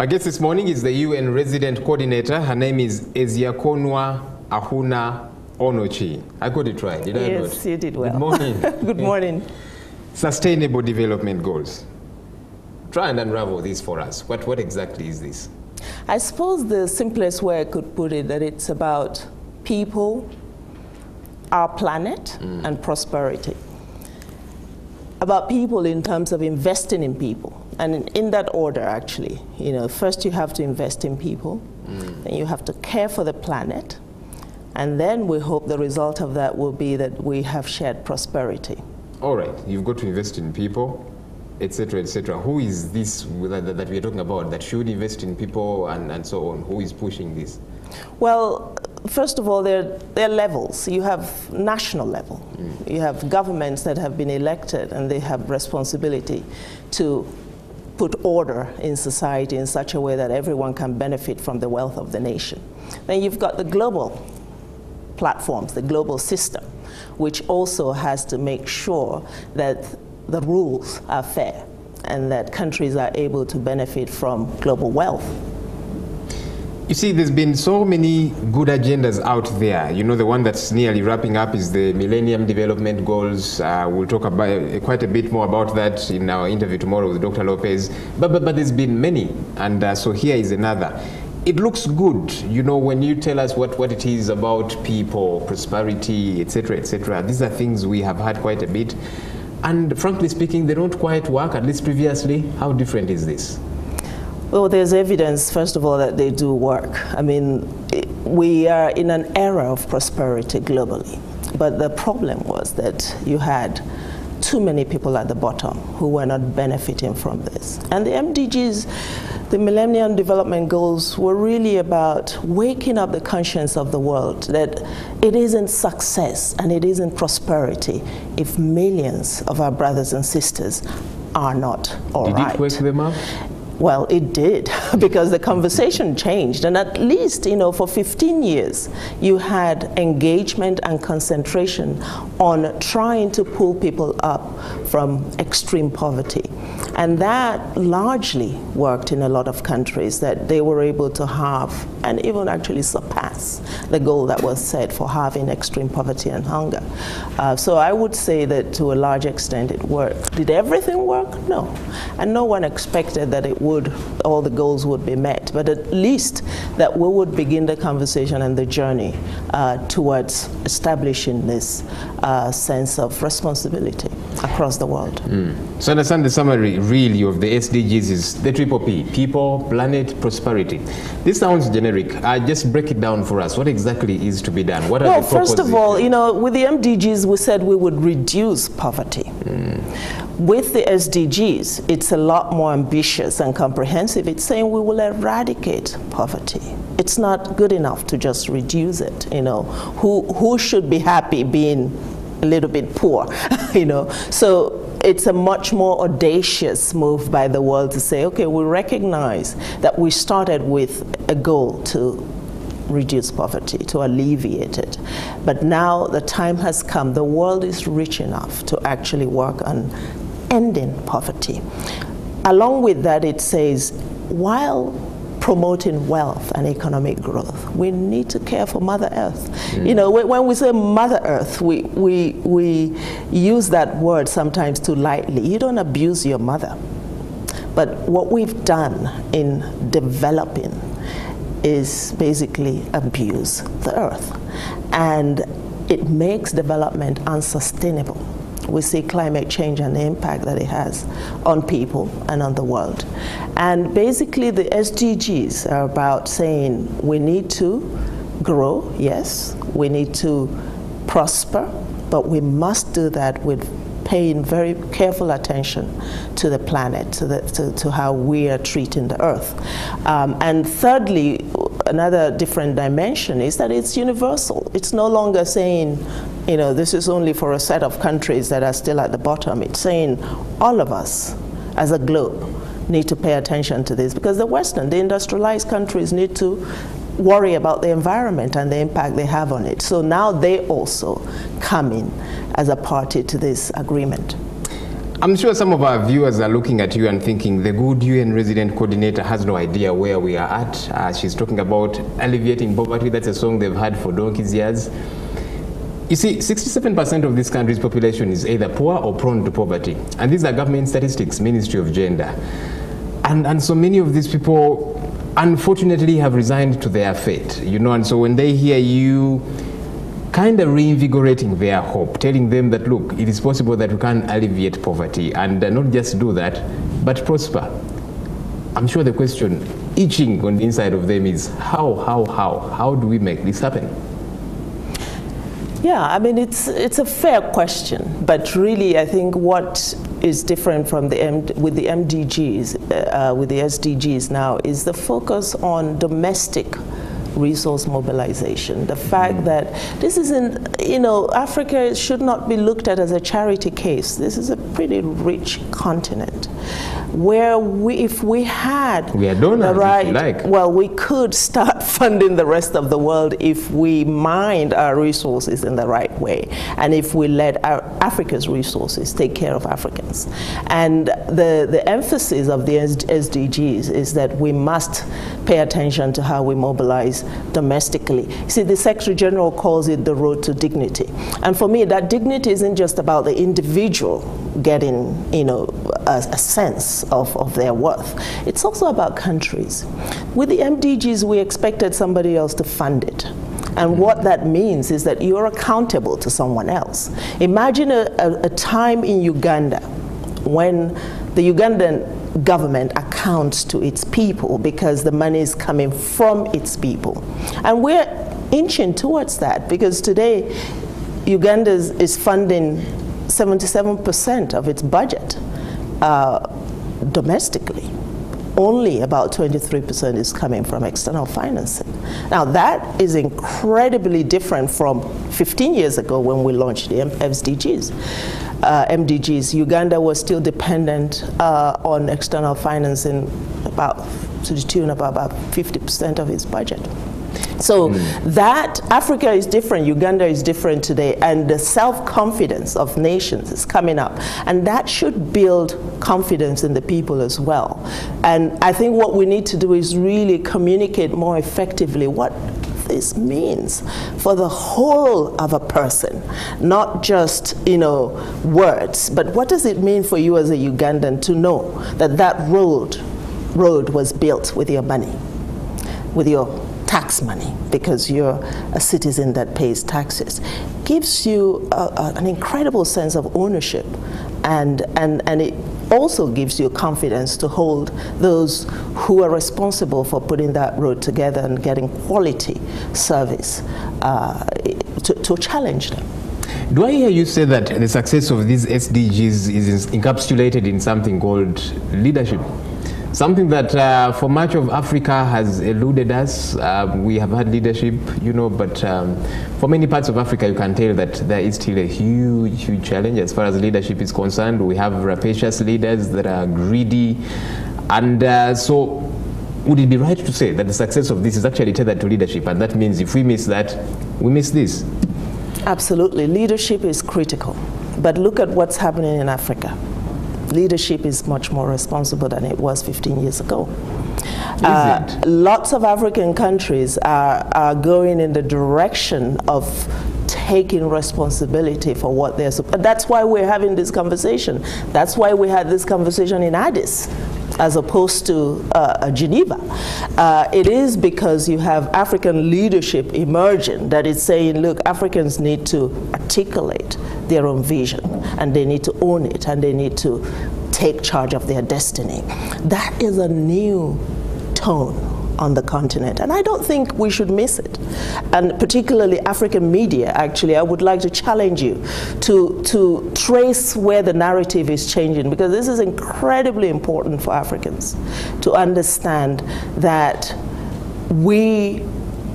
My guest this morning is the UN Resident Coordinator. Her name is Eziakonwa Ahuna Onochi. I got it right, did I not? Yes, you did well. Good morning. Good morning. Sustainable Development Goals. Try and unravel this for us. What exactly is this? I suppose the simplest way I could put it, that it's about people, our planet, and prosperity. About people in terms of investing in people. And in that order, actually. You know, first you have to invest in people, then you have to care for the planet, and then we hope the result of that will be that we have shared prosperity. All right, you've got to invest in people, etc., etc. Who is this that we're talking about that should invest in people and so on? Who is pushing this? Well, first of all, there are levels. You have national level. You have governments that have been elected and they have responsibility to put order in society in such a way that everyone can benefit from the wealth of the nation. Then you've got the global platforms, the global system, which also has to make sure that the rules are fair and that countries are able to benefit from global wealth. You see, there's been so many good agendas out there. You know, the one that's nearly wrapping up is the Millennium Development Goals. We'll talk about quite a bit more about that in our interview tomorrow with Dr. Lopez. But there's been many, and so here is another. It looks good, you know, when you tell us what it is about people, prosperity, etc., etc. These are things we have had quite a bit. And frankly speaking, they don't quite work, at least previously. How different is this? Well, there's evidence, first of all, that they do work. I mean, we are in an era of prosperity globally. But the problem was that you had too many people at the bottom who were not benefiting from this. And the MDGs, the Millennium Development Goals, were really about waking up the conscience of the world that it isn't success and it isn't prosperity if millions of our brothers and sisters are not all right. Did it wake them up? Well, it did, because the conversation changed. And at least, you know, for 15 years, you had engagement and concentration on trying to pull people up from extreme poverty. And that largely worked in a lot of countries, that they were able to have and even actually surpass the goal that was set for halving extreme poverty and hunger. So I would say that to a large extent it worked. Did everything work? No. And no one expected that it would, all the goals would be met, but at least that we would begin the conversation and the journey towards establishing this sense of responsibility across the world. So understand the summary really of the SDGs is the triple P, people, planet, prosperity. This sounds generic. Just break it down for us. What exactly is to be done? What are the first of all, you know, with the MDGs, we said we would reduce poverty. With the SDGs, it's a lot more ambitious and comprehensive. It's saying we will eradicate poverty. It's not good enough to just reduce it, you know. Who should be happy being a little bit poor, you know? So it's a much more audacious move by the world to say, okay, we recognize that we started with a goal to reduce poverty, to alleviate it. But now the time has come, the world is rich enough to actually work on ending poverty. Along with that, it says, while promoting wealth and economic growth, we need to care for Mother Earth. You know, when we say Mother Earth, we use that word sometimes too lightly. You don't abuse your mother. But what we've done in developing is basically abuse the earth. And it makes development unsustainable. We see climate change and the impact that it has on people and on the world. And basically the SDGs are about saying we need to grow, yes, we need to prosper, but we must do that with paying very careful attention to the planet, to how we are treating the earth. And thirdly, another different dimension is that it's universal. It's no longer saying, you know, this is only for a set of countries that are still at the bottom. It's saying all of us as a globe need to pay attention to this, because the industrialized countries need to worry about the environment and the impact they have on it. So now they also come in as a party to this agreement. I'm sure some of our viewers are looking at you and thinking the good UN resident coordinator has no idea where we are at. She's talking about alleviating poverty. That's a song they've had for donkey's years. You see, 67% of this country's population is either poor or prone to poverty. And these are government statistics, Ministry of Gender. And so many of these people, unfortunately, have resigned to their fate, you know, and so when they hear you kind of reinvigorating their hope, telling them that, look, it is possible that we can alleviate poverty and not just do that, but prosper. I'm sure the question itching on the inside of them is how do we make this happen? Yeah, I mean, it's a fair question, but really I think what is different from with the MDGs, with the SDGs now, is the focus on domestic resource mobilization. The fact that this isn't, you know, Africa should not be looked at as a charity case. This is a pretty rich continent where if we had donors, the right, if you like. well, we could start funding the rest of the world if we mined our resources in the right way and if we let Africa's resources take care of Africans. And the emphasis of the SDGs is that we must pay attention to how we mobilize domestically. See, the Secretary General calls it the road to dignity. And for me, that dignity isn't just about the individual getting, you know, a sense of their worth. It's also about countries. With the MDGs, we expected somebody else to fund it. And what that means is that you're accountable to someone else. Imagine a time in Uganda when the Ugandan government accounts to its people because the money is coming from its people. And we're inching towards that because today Uganda is funding 77% of its budget domestically. Only about 23% is coming from external financing. Now that is incredibly different from 15 years ago when we launched the MDGs. Uganda was still dependent on external financing to the tune of about 50% of its budget. So that Africa is different, Uganda is different today, and the self-confidence of nations is coming up. And that should build confidence in the people as well. And I think what we need to do is really communicate more effectively what this means for the whole of a person, not just, you know, words, but what does it mean for you as a Ugandan to know that that road was built with your money, with your tax money, because you're a citizen that pays taxes. Gives you an incredible sense of ownership, and it also gives you confidence to hold those who are responsible for putting that road together and getting quality service to challenge them. Do I hear you say that the success of these SDGs is encapsulated in something called leadership? Something that for much of Africa has eluded us. We have had leadership, you know, but for many parts of Africa, you can tell that there is still a huge, huge challenge as far as leadership is concerned. We have rapacious leaders that are greedy. And so would it be right to say that the success of this is actually tethered to leadership? And that means if we miss that, we miss this? Absolutely. Leadership is critical. But look at what's happening in Africa. Leadership is much more responsible than it was 15 years ago. Lots of African countries are going in the direction of taking responsibility for what they're supposed. That's why we're having this conversation. That's why we had this conversation in Addis as opposed to Geneva. It is because you have African leadership emerging that is saying, look, Africans need to articulate their own vision, and they need to own it, and they need to take charge of their destiny. That is a new tone on the continent, and I don't think we should miss it. And particularly African media, actually, I would like to challenge you to trace where the narrative is changing, because this is incredibly important for Africans to understand that we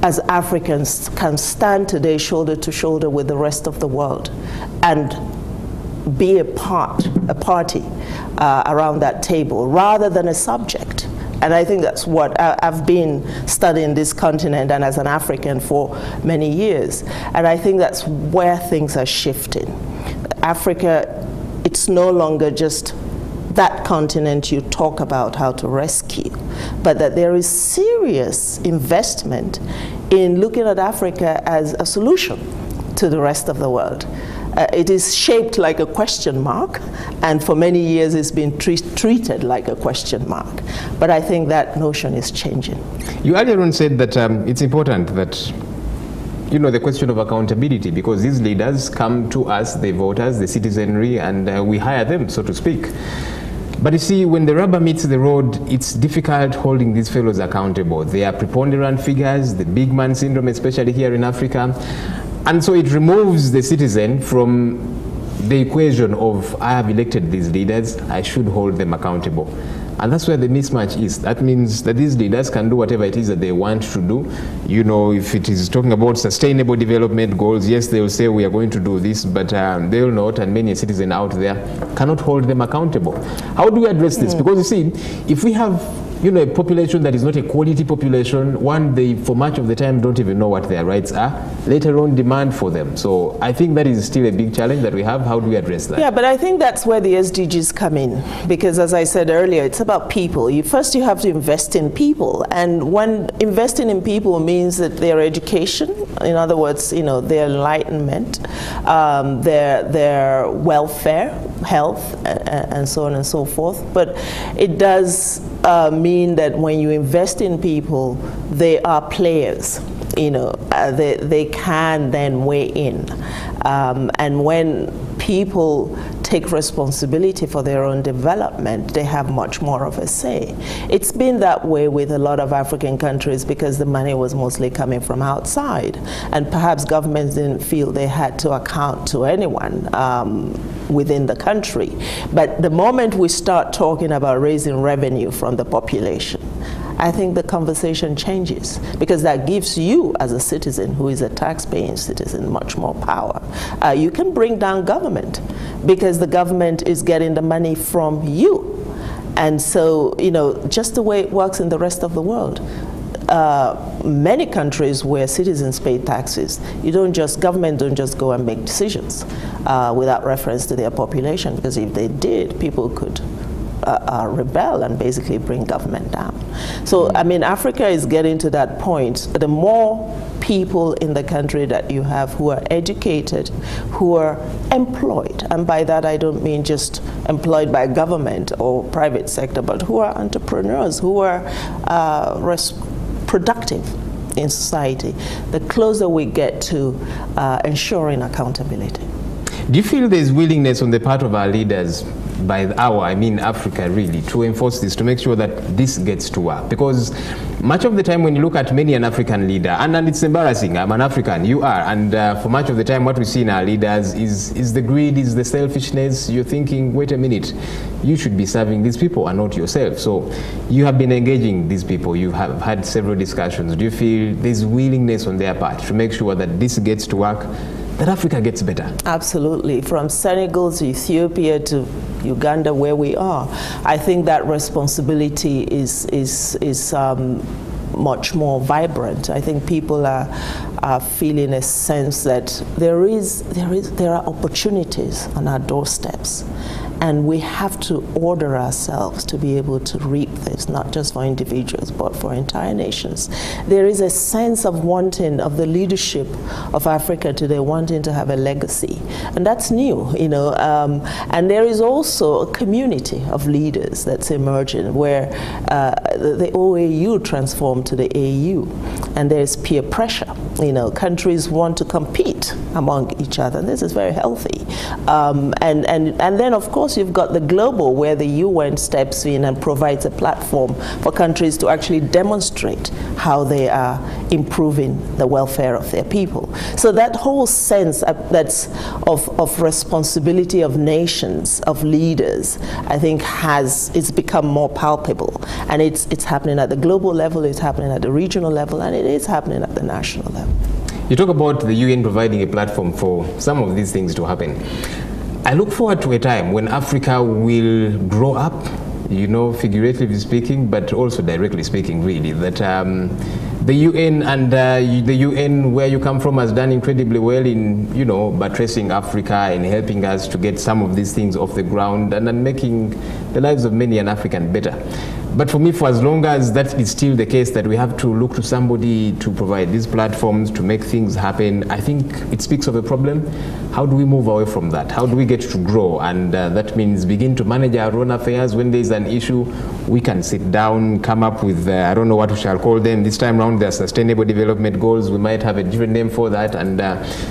as Africans can stand today shoulder to shoulder with the rest of the world and be a party around that table rather than a subject. And I think that's what I've been studying this continent and as an African for many years. And I think that's where things are shifting. Africa, it's no longer just that continent you talk about how to rescue, but that there is serious investment in looking at Africa as a solution to the rest of the world. It is shaped like a question mark, and for many years it's been treated like a question mark. But I think that notion is changing. You earlier on said that it's important that, you know, the question of accountability, because these leaders come to us, the voters, the citizenry, and we hire them, so to speak. But you see, when the rubber meets the road, it's difficult holding these fellows accountable. They are preponderant figures, the big man syndrome, especially here in Africa. And so it removes the citizen from the equation of, I have elected these leaders, I should hold them accountable. And that's where the mismatch is. That means that these leaders can do whatever it is that they want to do. You know, if it is talking about sustainable development goals, yes, they will say we are going to do this, but they will not, and many citizens out there cannot hold them accountable. How do we address this? Because you see, if we have, you know, a population that is not a quality population, one, they for much of the time don't even know what their rights are, later on demand for them. So I think that is still a big challenge that we have. How do we address that? Yeah, but I think that's where the SDGs come in, because as I said earlier, it's about people. First you have to invest in people, and when investing in people means that their education, in other words, you know, their enlightenment, their welfare, health, and so on and so forth. But it does mean that when you invest in people, they are players. You know, they can then weigh in. And when people take responsibility for their own development, they have much more of a say. It's been that way with a lot of African countries because the money was mostly coming from outside, and perhaps governments didn't feel they had to account to anyone within the country. But the moment we start talking about raising revenue from the population, I think the conversation changes, because that gives you as a citizen who is a tax-paying citizen much more power. You can bring down government because the government is getting the money from you. And so, you know, just the way it works in the rest of the world. Many countries where citizens pay taxes, government don't just go and make decisions without reference to their population, because if they did, people could rebel and basically bring government down. So, I mean, Africa is getting to that point. The more people in the country that you have who are educated, who are employed, and by that I don't mean just employed by government or private sector, but who are entrepreneurs, who are productive in society, the closer we get to ensuring accountability. Do you feel there's willingness on the part of our leaders, by our, I mean Africa really, to enforce this, to make sure that this gets to work? Because much of the time when you look at many an African leader, and it's embarrassing, I'm an African, you are, and for much of the time what we see in our leaders is the greed, is the selfishness. You're thinking, wait a minute, you should be serving these people and not yourself. So you have been engaging these people, you have had several discussions. Do you feel there's willingness on their part to make sure that this gets to work, that Africa gets better? Absolutely. From Senegal to Ethiopia to Uganda, where we are, I think that responsibility is much more vibrant. I think people are feeling a sense that there are opportunities on our doorsteps, and we have to order ourselves to be able to reap this, not just for individuals, but for entire nations. There is a sense of wanting, of the leadership of Africa today, wanting to have a legacy. And that's new, you know. And there is also a community of leaders that's emerging, where the OAU transformed to the AU. And there's peer pressure. You know, countries want to compete among each other. This is very healthy. And then, of course, you've got the global, where the UN steps in and provides a platform for countries to actually demonstrate how they are improving the welfare of their people. So that whole sense that's of responsibility of nations, of leaders, I think it's become more palpable. And it's happening at the global level, it's happening at the regional level, and it is happening at the national level. You talk about the UN providing a platform for some of these things to happen. I look forward to a time when Africa will grow up, you know, figuratively speaking, but also directly speaking, really, that The UN and the UN, where you come from, has done incredibly well in, you know, buttressing Africa and helping us to get some of these things off the ground and then making the lives of many an African better. But for me, for as long as that is still the case, that we have to look to somebody to provide these platforms to make things happen, I think it speaks of a problem. How do we move away from that? How do we get to grow? And that means begin to manage our own affairs. When there's an issue, we can sit down, come up with, I don't know what we shall call them. This time around, they're sustainable development goals. We might have a different name for that. And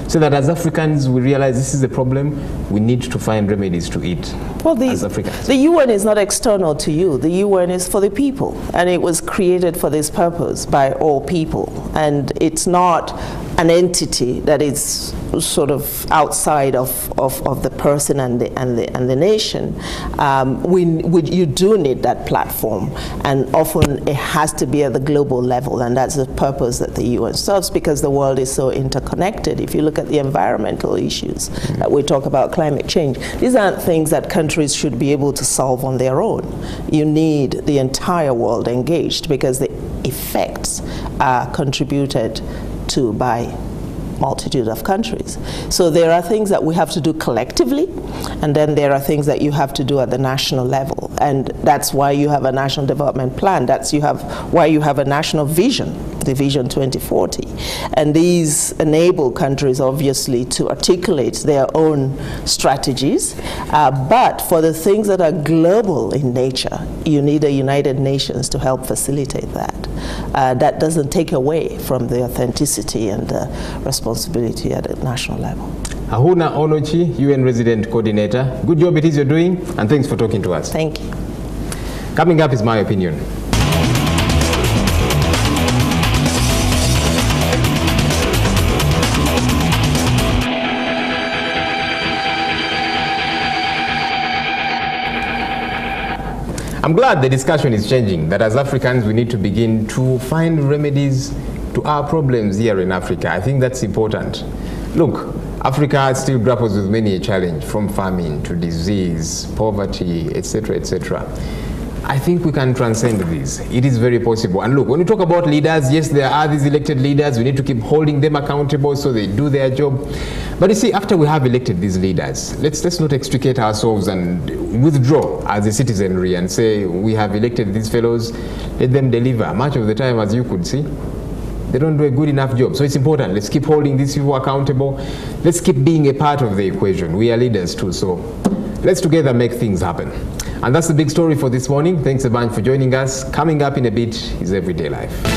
so that as Africans, we realize this is a problem. We need to find remedies to it as Africans. The UN is not external to you. The UN is for the people. And it was created for this purpose by all people. And it's not an entity that is sort of outside of the person and the nation. You do need that platform, and often it has to be at the global level, and that's the purpose that the UN serves, because the world is so interconnected. If you look at the environmental issues that we talk about, climate change, these aren't things that countries should be able to solve on their own. You need the entire world engaged, because the effects are contributed to by multitude of countries. So there are things that we have to do collectively, and then there are things that you have to do at the national level. And that's why you have a national development plan. That's why you have a national vision, the Vision 2040. And these enable countries, obviously, to articulate their own strategies. But for the things that are global in nature, you need a United Nations to help facilitate that. That doesn't take away from the authenticity and the responsibility at the national level. Ahuna Onochi, UN Resident Coordinator. Good job it is you're doing, and thanks for talking to us. Thank you. Coming up is my opinion. I'm glad the discussion is changing, that as Africans we need to begin to find remedies to our problems here in Africa. I think that's important. Look, Africa still grapples with many a challenge, from famine to disease, poverty, etc., etc. I think we can transcend this. It is very possible. And look, when we talk about leaders, yes, there are these elected leaders. We need to keep holding them accountable so they do their job. But you see, after we have elected these leaders, let's not extricate ourselves and withdraw as a citizenry and say, we have elected these fellows, let them deliver. Much of the time, as you could see, they don't do a good enough job. So it's important. Let's keep holding these people accountable. Let's keep being a part of the equation. We are leaders too, so let's together make things happen. And that's the big story for this morning. Thanks a bunch for joining us. Coming up in a bit is Everyday Life.